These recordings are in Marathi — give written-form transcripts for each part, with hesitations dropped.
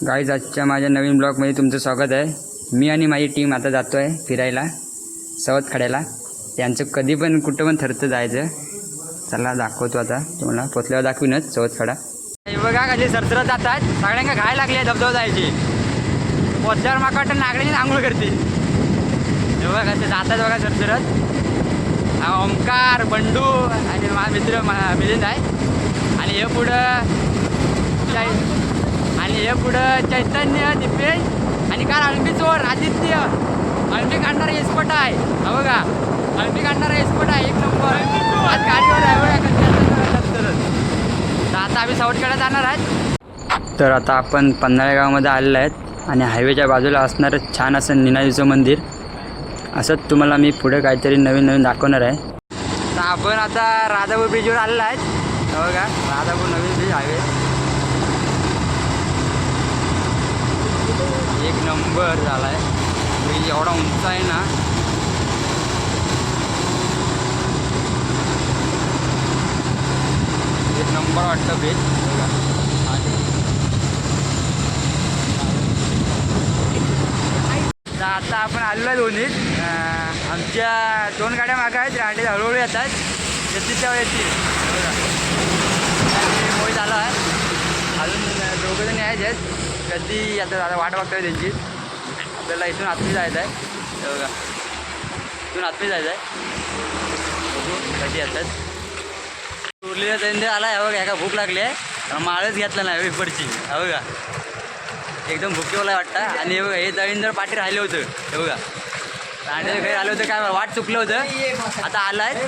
गाईज आजच्या माझ्या नवीन ब्लॉगमध्ये तुमचं स्वागत आहे। मी आणि माझी टीम आता जातो आहे फिरायला सवतखड्याला। त्यांचं कधी पण कुठं पण ठरतं जायचं। चला दाखवतो आता तुम्हाला, पोचल्यावर दाखवीनच सवतखडा। हे बघा कधी सरसरत जातात, सगळ्यांना घाय लागली आहे धबधबा जायची। पोचल्यावर माका वाटतं नागडीने आंघोळ करते। हे बघा कसे जातात बघा सरसरत। हा ओमकार, बंडू आणि माझा मित्र मिलिंद आहे। आणि हे पुढं चैतन्य, दिपेश आणि काल अळंबी चोर आदित्य। अळंबी काढणारा एक्सपर्ट आहे, हा बघा अळंबी काढणारा एक्सपर्ट आहे, एक नंबर। आज गाडीवर आहे बघा। तर आता आम्ही सवतकडे जाणार आहेत। तर आता आपण पन्हाळे गावामध्ये आलेलो आहेत आणि हायवेच्या बाजूला असणारं छान असं निनाजीचं मंदिर। असंच तुम्हाला मी पुढे काहीतरी नवीन दाखवणार आहे। तर आपण आता राजापूर ब्रिजवर आलेलो आहेत, बघा राजापूर नवीन ब्रिज हायवे एक नंबर झाला आहे। ब्रिज एवढा उंच आहे ना, एक नंबर वाटतं ब्रिज। तर आता आपण आलेलो आहे दोन्हीत। आमच्या दोन गाड्या मागं आहेत, रांडे हळूहळू येतात, येतील तेव्हा येतील बघा। मोहित आला आहे, अजून दोघंजण यायचे आहेत। कधी आता वाट बघतोय त्यांची। आपल्याला इथून आतमध्ये जायचं आहे, बघा इथून आतमध्ये जायचं आहे, बघू कधी येतात। उरलेला त्यांनी आला आहे बघा। एका भूक लागली आहे, माळच घेतला नाही वेपरची, हा बघा एकदम भुकेवाला वाटतं। आणि हे बघा हे दळींदर पाठी राहिलं होतं, हे बघा रांडे घरी आलं होतं, काय वाट चुकलं होतं, आता आलं आहे। आता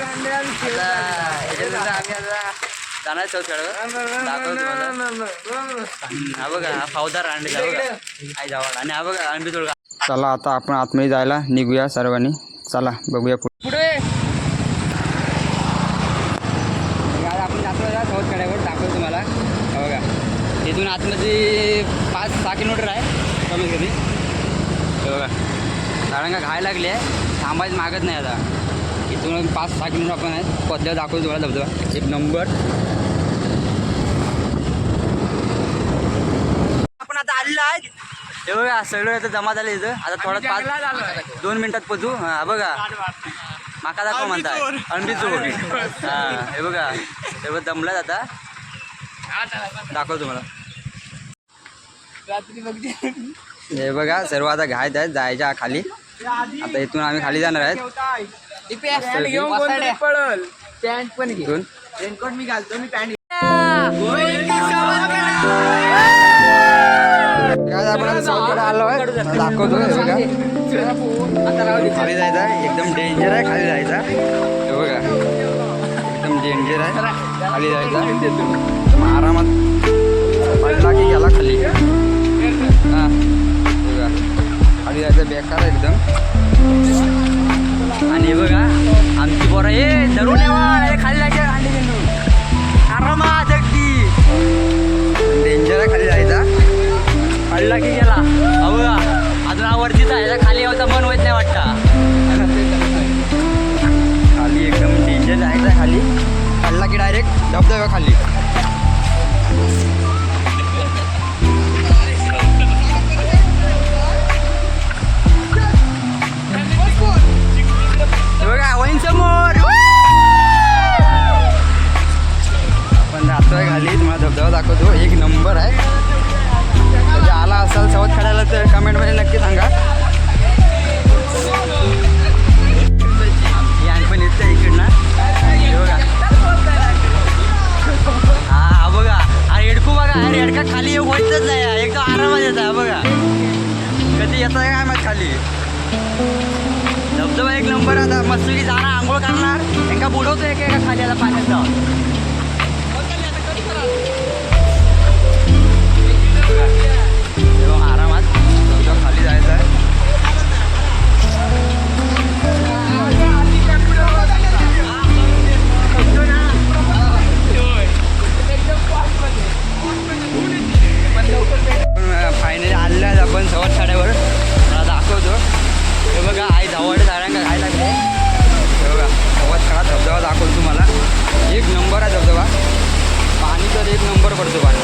याच्यानंतर आम्ही आता जाणार सवतखड्यावर, दाखवतो तुम्हाला। हा बघा हा फावदार रांडेचा बघा आई जावळ, आणि हा बघा अळंबी चोर। चला आता आपण आतमध्ये जायला निघूया सर्वांनी, चला बघूया पुढे। आपण जातो सवतखड्यावर, दाखवतो तुम्हाला, हा बघा इथून आतमध्ये 5-6 किलोमीटर आहे कमीत कमी, हे बघा झाडांना घाय लागली आहे, थांबायचं मागत नाही। आता इथून 5-6 किलोमीटर आपण आहे, पोचल्यावर दाखवतो तुम्हाला धबधबा एक नंबर। आपण आता आलेलो आहे, हे बघा सगळं आता जमा झालं इथं। आता थोडं 2 मिनिटात पोचू। हा बघा माका दाखव म्हणताय अळंबी चोर। हा हे बघा तेव्हा दमलात, आता दाखवतो तुम्हाला। हे बघा सर्व आता घायत आहेत जायच्या खाली। आता इथून आम्ही खाली जाणार आहेत। रेनकोट मी घालतो, मी पॅन्ट आपण सवतकडे आलो आहे, दाखवतो हे बघा खाली जायचं आहे, एकदम डेंजर आहे खाली जायचा। हे बघा एकदम डेंजर आहे खाली जायचा, आरामात पडला की गेला खाली। हां बघा खाली जायचं बेकार आहे एकदम। आणि बघा आमची पोरं हे धरून खाली जायचं, आरामात अगदी डेंजर आहे खाली जायचा, पडला की गेला। हा बघा अजून आवडतीच आहे, खाली यावता मन होत नाही वाटतं। खाली एकदम डेंजर जायचं, खाली पडला की डायरेक्ट धबधबा खाली। बघा वहीन समोर आपण जातोय खाली, तुम्हाला धबधबा दाखवतो एक नंबर आहे। कधी आला असाल सवतखड्याला तर कमेंटमध्ये नक्की सांगा। यान पण येतं इकडनं, बघा हा बघा अरे हेडकू बघा, अरे हेडका खाली होतच नाही, एकदम आरामात येतं बघा। कधी येतं काय मग खाली धबधबा एक नंबर। आता मस्तपैकी जाणार, आंघोळ करणार, एका बुडवतो एका खाली आता पाण्यात जाऊन। आरामात खाली जायचं आहे। फायनली आलेलं आहे आपण सवतखड्यावर, मला दाखवतो। हे बघा आई धावडे झाडांना घाय लागले, हे बघा सवतखडा धबधबा दाखवतो तुम्हाला, एक नंबर आहे धबधबा। पाणी तर एक नंबर पडतो पाणी।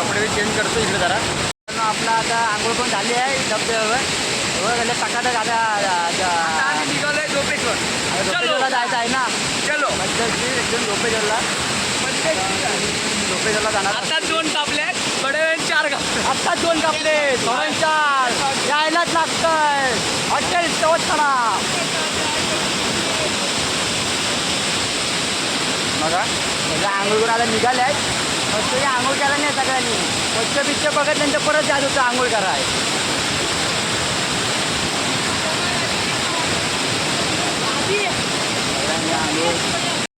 कपडे बी चेंज करतो इकडे जरा. आपला आता आंघोळ पण झाली आहे धबधब्यावर. गेले टकाटक आता आम्ही निघालोय झोपेश्वर. झोपेश्वरला जायचं आहे ना. चलो मध्यस्थी एकदम झोपेश्वरला जाणार. आता 2 कापले थोड्या वेळ 4 कापले. आत्ताच 2 कापले थोडं 4 यायलाच लागतंय. हॉटेल चवथाणा बघा म्हणजे आंघोळ करून आता निघाले आहेत. मस्त आंघोळ केला नाही सगळ्यांनी. मस्त बिच्च बघत नंतर परत जात होतं आंघोळ कराय.